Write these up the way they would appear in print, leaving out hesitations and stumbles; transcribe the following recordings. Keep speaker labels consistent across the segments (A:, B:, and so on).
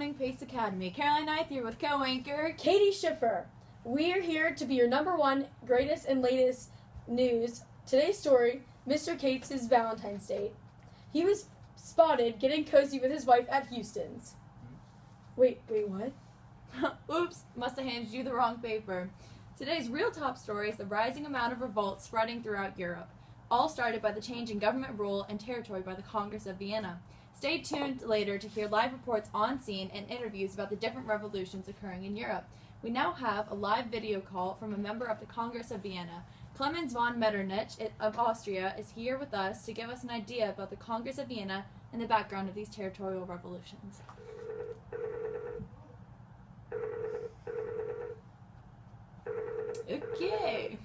A: morning, Pace Academy. Caroline Knight here with co-anchor
B: Katie Schiffer. We are here to be your number one greatest and latest news. Today's story, Mr. Cates' Valentine's date. He was spotted getting cozy with his wife at Houston's. Wait, what?
A: Oops, must have handed you the wrong paper. Today's real top story is the rising amount of revolts spreading throughout Europe, all started by the change in government rule and territory by the Congress of Vienna. Stay tuned later to hear live reports on scene and interviews about the different revolutions occurring in Europe. We now have a live video call from a member of the Congress of Vienna. Clemens von Metternich of Austria is here with us to give us an idea about the Congress of Vienna and the background of these territorial revolutions. Okay.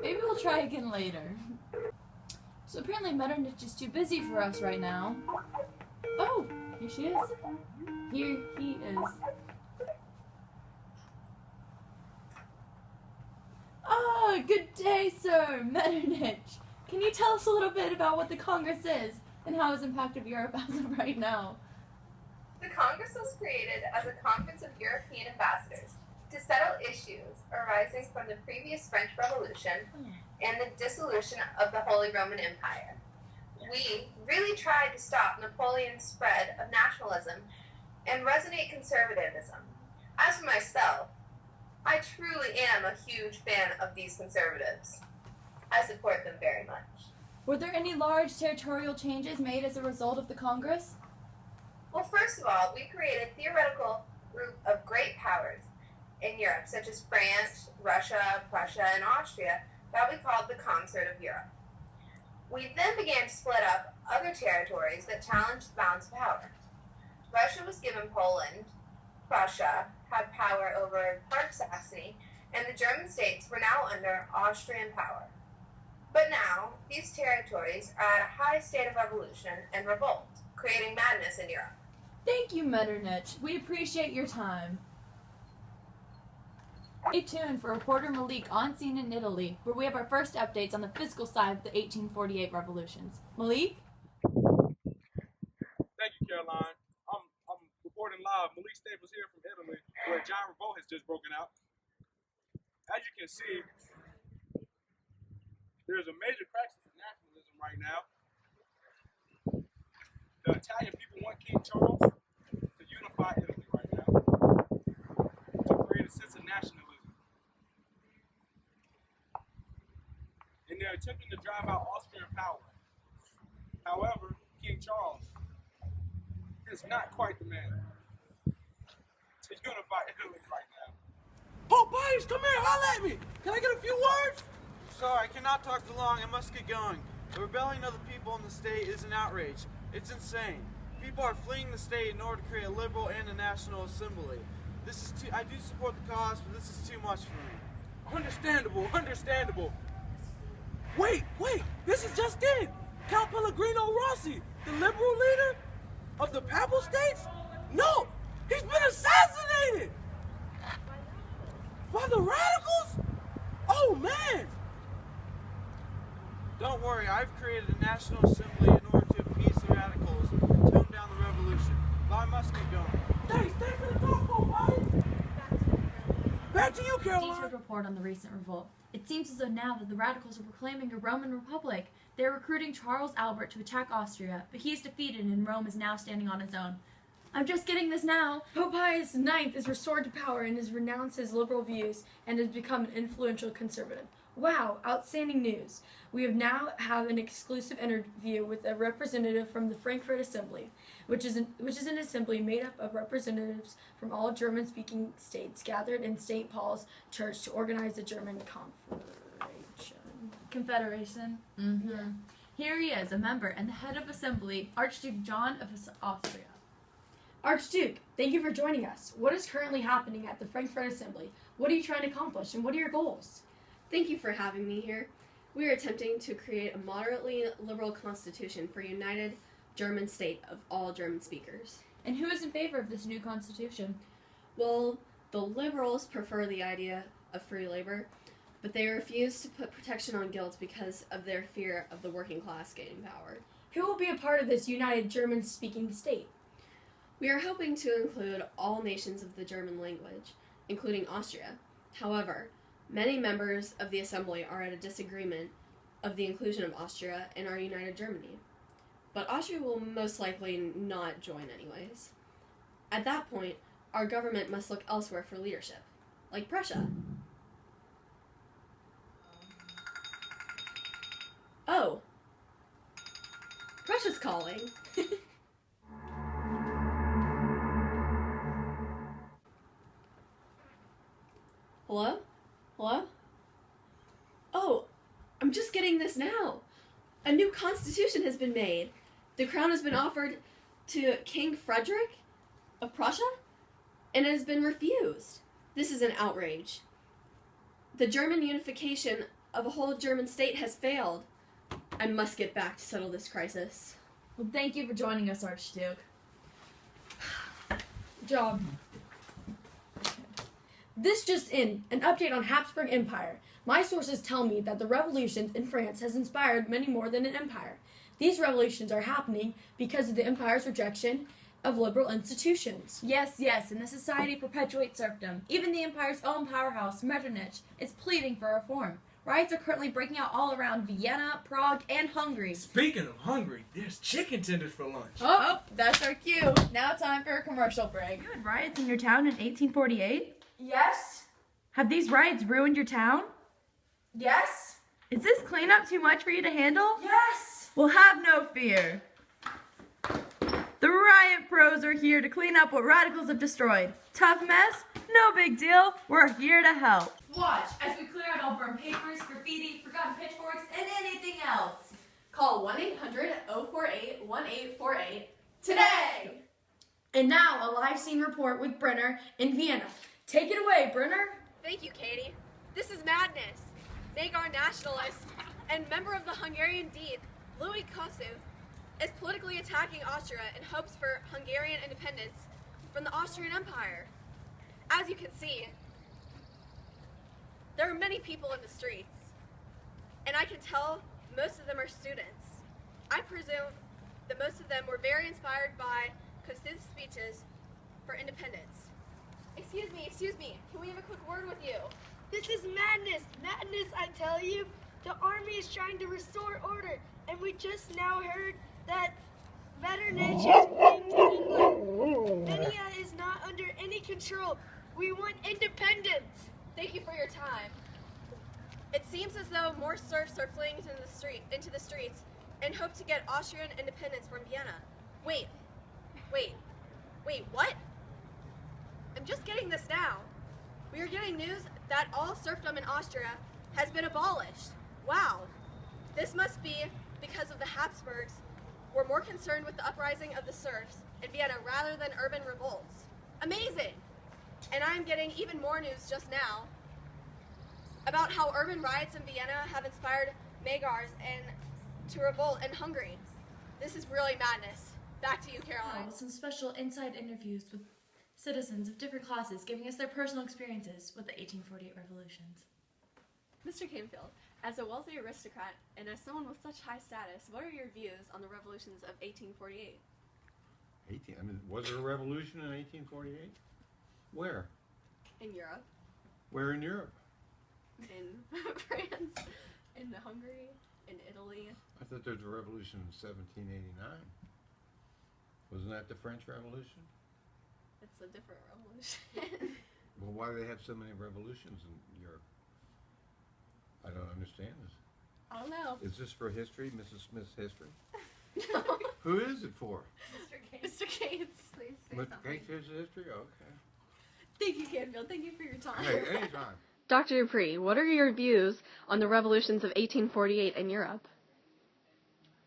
A: Maybe we'll try again later. So apparently Metternich is too busy for us right now. Oh, here she is. Here he is. Ah, good day, sir, Metternich. Can you tell us a little bit about what the Congress is and how it's impacted Europe as of right now?
C: The Congress was created as a conference of European ambassadors to settle issues arising from the previous French Revolution and the dissolution of the Holy Roman Empire. We really tried to stop Napoleon's spread of nationalism and resonate conservatism. As for myself, I truly am a huge fan of these conservatives. I support them very much.
A: Were there any large territorial changes made as a result of the Congress?
C: Well, first of all, we created a theoretical group of great powers in Europe, such as France, Russia, Prussia, and Austria, that we called the Concert of Europe. We then began to split up other territories that challenged the balance of power. Russia was given Poland, Prussia had power over part of Saxony, and the German states were now under Austrian power. But now, these territories are at a high state of revolution and revolt, creating madness in Europe.
A: Thank you, Metternich. We appreciate your time. Stay tuned for reporter Malik on scene in Italy, where we have our first updates on the physical side of the 1848 revolutions. Malik?
D: Thank you, Caroline. I'm reporting live. Malik Staples here from Italy, where a giant revolt has just broken out. As you can see, there's a major crisis of nationalism right now. The Italian people want King Charles to unify Italy right now, to create a sense of nationalism. And they're attempting to drive out Austrian power. However, King Charles is not quite the man to unify Italy right now.
E: Pope Pius, come here, holla at me! Can I get a few words? Sorry, I cannot talk too long. I must get going. The rebellion of the people in the state is an outrage. It's insane. People are fleeing the state in order to create a liberal and a national assembly. I do support the cause, but this is too much for me. Understandable. Wait, this is just in. Count Pellegrino Rossi, the liberal leader of the Papal States? No, he's been assassinated! By the radicals? Oh man! Don't worry, I've created a national assembly in order to appease the radicals and tone down the revolution. But I must get going. Thanks for the talk, Pope. Back to you, Caroline.
A: Detailed report on the recent revolt. It seems as though now that the radicals are proclaiming a Roman Republic, they are recruiting Charles Albert to attack Austria, but he is defeated and Rome is now standing on his own. I'm just getting this now.
B: Pope Pius IX is restored to power and has renounced his liberal views and has become an influential conservative. Wow, outstanding news. We now have an exclusive interview with a representative from the Frankfurt Assembly, which is an assembly made up of representatives from all German-speaking states gathered in St. Paul's Church to organize the German
A: Confederation? Mm-hmm. Yeah. Here he is, a member and the head of assembly, Archduke John of Austria.
B: Archduke, thank you for joining us. What is currently happening at the Frankfurt Assembly? What are you trying to accomplish, and what are your goals?
F: Thank you for having me here. We are attempting to create a moderately liberal constitution for a united German state of all German speakers.
A: And who is in favor of this new constitution?
F: Well, the liberals prefer the idea of free labor, but they refuse to put protection on guilds because of their fear of the working class gaining power.
B: Who will be a part of this united German-speaking state?
F: We are hoping to include all nations of the German language, including Austria. However, many members of the Assembly are at a disagreement of the inclusion of Austria in our united Germany. But Austria will most likely not join anyways. At that point, our government must look elsewhere for leadership, like Prussia. Oh. Prussia's calling. Hello? Hello? Oh, I'm just getting this now. A new constitution has been made. The crown has been offered to King Frederick of Prussia, and it has been refused. This is an outrage. The German unification of a whole German state has failed. I must get back to settle this crisis.
A: Well, thank you for joining us, Archduke.
B: Job. This just in, an update on Habsburg Empire. My sources tell me that the revolutions in France has inspired many more than an empire. These revolutions are happening because of the empire's rejection of liberal institutions.
A: Yes, and the society perpetuates serfdom. Even the empire's own powerhouse, Metternich, is pleading for reform. Riots are currently breaking out all around Vienna, Prague, and Hungary.
G: Speaking of hungry, there's chicken tenders for lunch.
A: Oh, that's our cue. Now time for a commercial break. You had riots in your town in 1848?
B: Yes?
A: Have these riots ruined your town?
B: Yes?
A: Is this cleanup too much for you to handle?
B: Yes!
A: Well, have no fear. The Riot Pros are here to clean up what radicals have destroyed. Tough mess? No big deal. We're here to help. Watch as we clear out all burned papers, graffiti, forgotten pitchforks, and anything else.
F: Call 1-800-048-1848 today!
B: And now, a live scene report with Brenner in Vienna. Take it away, Brenner.
F: Thank you, Katie. This is madness. Magyar nationalist and member of the Hungarian Diet, Louis Kossuth, is politically attacking Austria in hopes for Hungarian independence from the Austrian Empire. As you can see, there are many people in the streets, and I can tell most of them are students. I presume that most of them were very inspired by Kossuth's speeches for independence. Excuse me, can we have a quick word with you?
H: This is madness! Madness, I tell you! The army is trying to restore order, and we just now heard that Metternich is fleeing to England. Venia is not under any control. We want independence!
F: Thank you for your time. It seems as though more serfs are fleeing into the streets and hope to get Austrian independence from Vienna. Wait, what? I'm just getting this now. We are getting news that all serfdom in Austria has been abolished. Wow. This must be because of the Habsburgs were more concerned with the uprising of the serfs in Vienna rather than urban revolts. Amazing! And I'm getting even more news just now about how urban riots in Vienna have inspired Magyars to revolt in Hungary. This is really madness. Back to you, Caroline.
A: With some special inside interviews with citizens of different classes giving us their personal experiences with the 1848 revolutions.
F: Mr. Canfield, as a wealthy aristocrat and as someone with such high status, what are your views on the revolutions of 1848?
I: Was there a revolution in 1848? Where?
F: In Europe.
I: Where in Europe?
F: In France. In Hungary. In Italy.
I: I thought there was a revolution in 1789. Wasn't that the French Revolution?
F: It's a different revolution.
I: Well, why do they have so many revolutions in Europe? I don't understand this.
F: I don't know.
I: Is this for history, Mrs. Smith's history?
F: No.
I: Who is it for?
F: Mr. Gates.
A: Please say
I: Mr.
A: something.
I: Gates is history? Okay.
F: Thank you, Canfield. Thank you for your time.
I: Hey, anytime.
F: Dr. Dupree, what are your views on the revolutions of 1848 in Europe?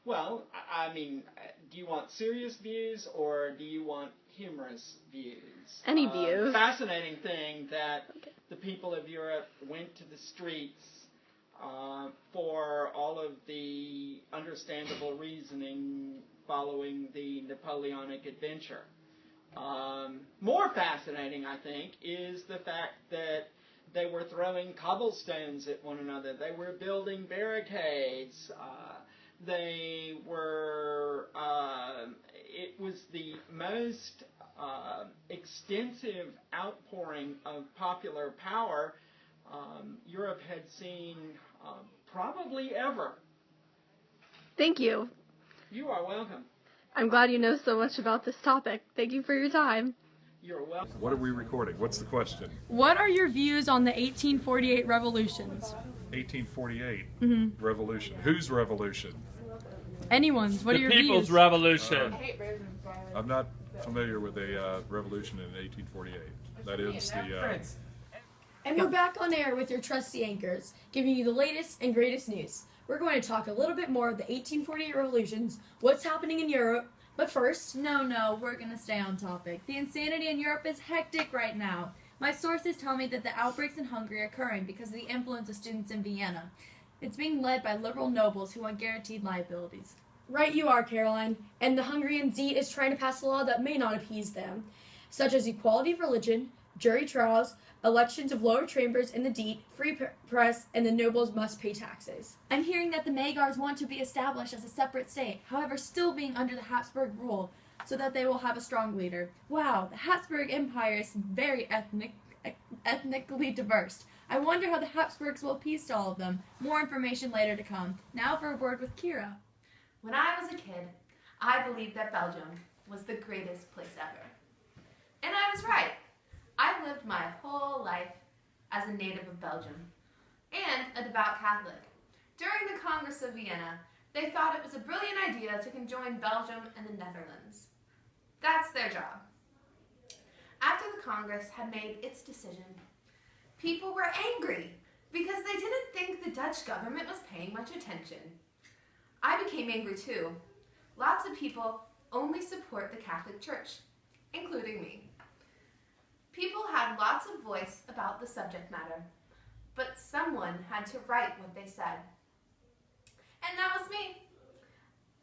J: Well, I mean, do you want serious views or do you want humorous views?
F: Any views.
J: Fascinating thing that the people of Europe went to the streets for all of the understandable reasoning following the Napoleonic adventure. More fascinating, I think, is the fact that They were throwing cobblestones at one another. They were building barricades. They were, it was the most extensive outpouring of popular power Europe had seen probably ever.
F: Thank you.
J: You are welcome.
F: I'm glad you know so much about this topic. Thank you for your time.
J: You're welcome.
K: What are we recording? What's the question?
B: What are your views on the 1848 revolutions?
K: 1848 revolution. Whose revolution?
B: Anyone's. What are your
L: The People's
B: views?
L: Revolution.
K: I'm not familiar with a revolution in 1848. That is the.
B: And we're back on air with your trusty anchors, giving you the latest and greatest news. We're going to talk a little bit more of the 1848 revolutions, what's happening in Europe, but first...
A: No, we're gonna stay on topic. The insanity in Europe is hectic right now. My sources tell me that the outbreaks in Hungary are occurring because of the influence of students in Vienna. It's being led by liberal nobles who want guaranteed liabilities.
B: Right you are, Caroline. And the Hungarian Diet is trying to pass a law that may not appease them, such as equality of religion, jury trials, elections of lower chambers in the Diet, free press, and the nobles must pay taxes.
A: I'm hearing that the Magyars want to be established as a separate state, however still being under the Habsburg rule, so that they will have a strong leader. Wow, the Habsburg Empire is very ethnically diverse. I wonder how the Habsburgs will appease to all of them. More information later to come. Now for a word with Kira.
M: When I was a kid, I believed that Belgium was the greatest place ever. And I was right. I've lived my whole life as a native of Belgium and a devout Catholic. During the Congress of Vienna, they thought it was a brilliant idea to conjoin Belgium and the Netherlands. That's their job. After the Congress had made its decision, people were angry because they didn't think the Dutch government was paying much attention. I became angry too. Lots of people only support the Catholic Church, including me. People had lots of voice about the subject matter, but someone had to write what they said. And that was me.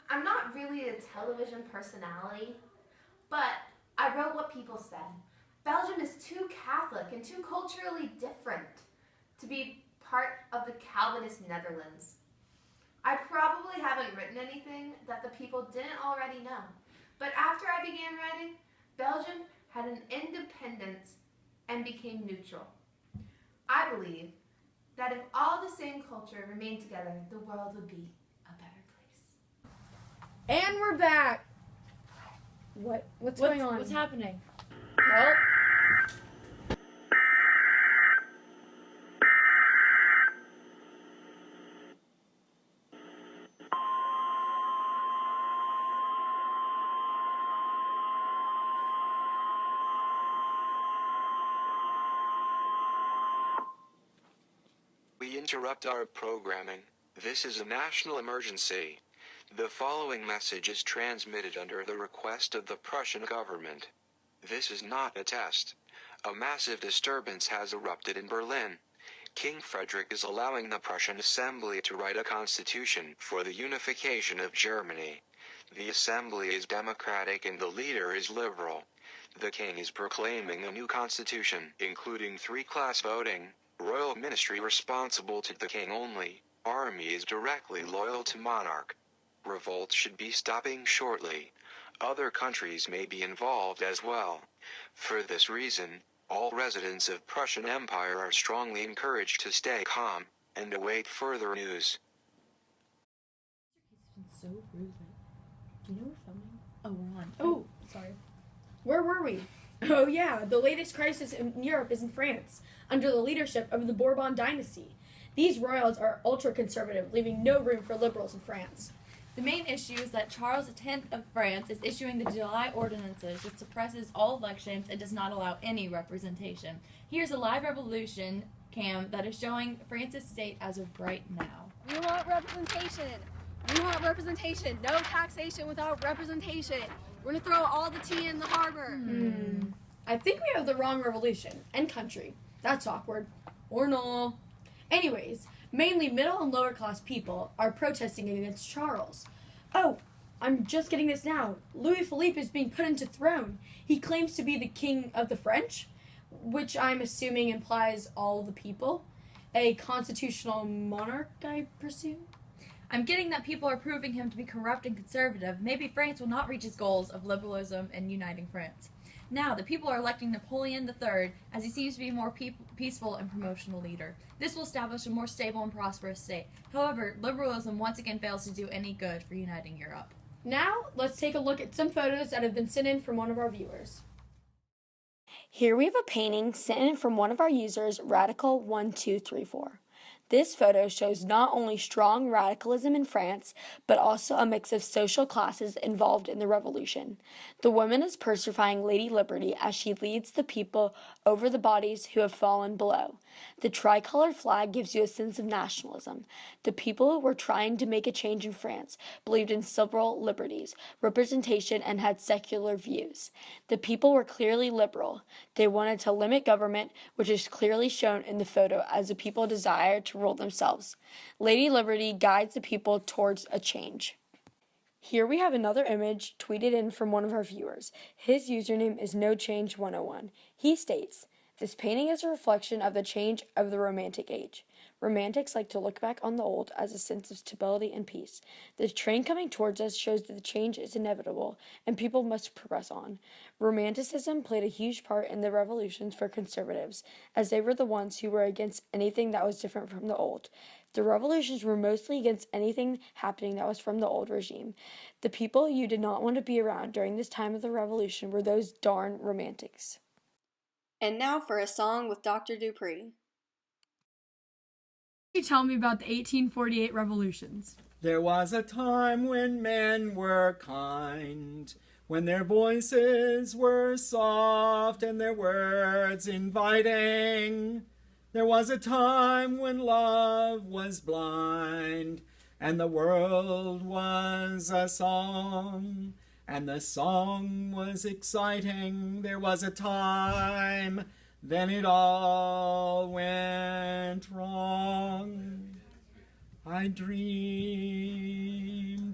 M: I'm not really a television personality, but I wrote what people said. Belgium is too Catholic and too culturally different to be part of the Calvinist Netherlands. I probably haven't written anything that the people didn't already know, but after I began writing, Belgium had an independence and became neutral. I believe that if all the same culture remained together, the world would be a better place.
B: And we're back! What's going on?
A: What's happening?
B: Well...
N: We interrupt our programming. This is a national emergency. The following message is transmitted under the request of the Prussian government. This is not a test. A massive disturbance has erupted in Berlin. King Frederick is allowing the Prussian Assembly to write a constitution for the unification of Germany. The assembly is democratic and the leader is liberal. The king is proclaiming a new constitution, including three-class voting, royal ministry responsible to the king only, army is directly loyal to monarch. Revolt should be stopping shortly. Other countries may be involved as well. For this reason, all residents of Prussian Empire are strongly encouraged to stay calm and await further news.
A: So rude. Do you know we're filming? Oh, we're on.
B: Oh, sorry. Where were we? Oh yeah, the latest crisis in Europe is in France, under the leadership of the Bourbon dynasty. These royals are ultra-conservative, leaving no room for liberals in France.
A: The main issue is that Charles X of France is issuing the July ordinances, which suppresses all elections and does not allow any representation. Here's a live revolution cam that is showing France's state as of right now.
F: We want representation. We want representation. No taxation without representation. We're going to throw all the tea in the harbor.
B: I think we have the wrong revolution and country. That's awkward. Or no. Anyways, mainly middle and lower class people are protesting against Charles. Oh, I'm just getting this now. Louis Philippe is being put into throne. He claims to be the king of the French. which I'm assuming implies all the people. A constitutional monarch, I presume?
A: I'm getting that people are proving him to be corrupt and conservative. Maybe France will not reach its goals of liberalism and uniting France. Now, the people are electing Napoleon III, as he seems to be a more peaceful and promotional leader. This will establish a more stable and prosperous state. However, liberalism once again fails to do any good for uniting Europe.
B: Now, let's take a look at some photos that have been sent in from one of our viewers. Here we have a painting sent in from one of our users, Radical1234. This photo shows not only strong radicalism in France, but also a mix of social classes involved in the revolution. The woman is personifying Lady Liberty as she leads the people over the bodies who have fallen below. The tricolored flag gives you a sense of nationalism. The people who were trying to make a change in France believed in civil liberties, representation, and had secular views. The people were clearly liberal. They wanted to limit government, which is clearly shown in the photo as the people desired to rule themselves. Lady Liberty guides the people towards a change. Here we have another image tweeted in from one of our viewers. His username is NoChange101. He states, "This painting is a reflection of the change of the Romantic age. Romantics like to look back on the old as a sense of stability and peace. The train coming towards us shows that the change is inevitable and people must progress on. Romanticism played a huge part in the revolutions for conservatives, as they were the ones who were against anything that was different from the old. The revolutions were mostly against anything happening that was from the old regime. The people you did not want to be around during this time of the revolution were those darn romantics."
L: And now for a song with Dr. Dupree.
B: Can you tell me about the 1848 revolutions?
O: There was a time when men were kind, when their voices were soft and their words inviting. There was a time when love was blind, and the world was a song, and the song was exciting. There was a time, then it all went wrong. I dreamed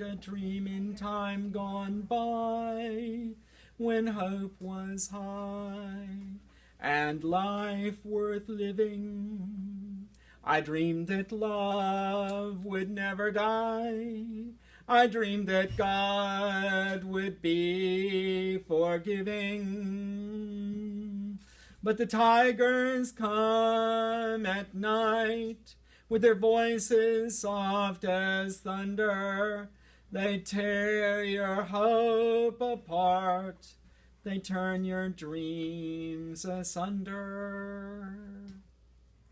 O: a dream in time gone by, when hope was high and life worth living. I dreamed that love would never die. I dreamed that God would be forgiving. But the tigers come at night, with their voices soft as thunder. They tear your hope apart. They turn your dreams asunder.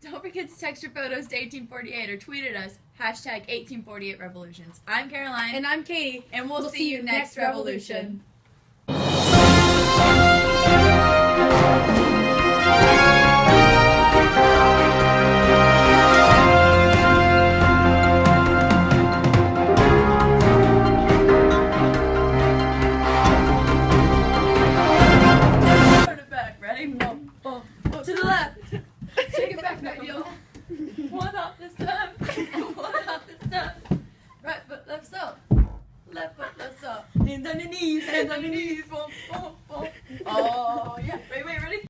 A: Don't forget to text your photos to 1848 or tweet at us, #1848revolutions. I'm Caroline.
B: And I'm Katie.
A: And we'll see you next revolution.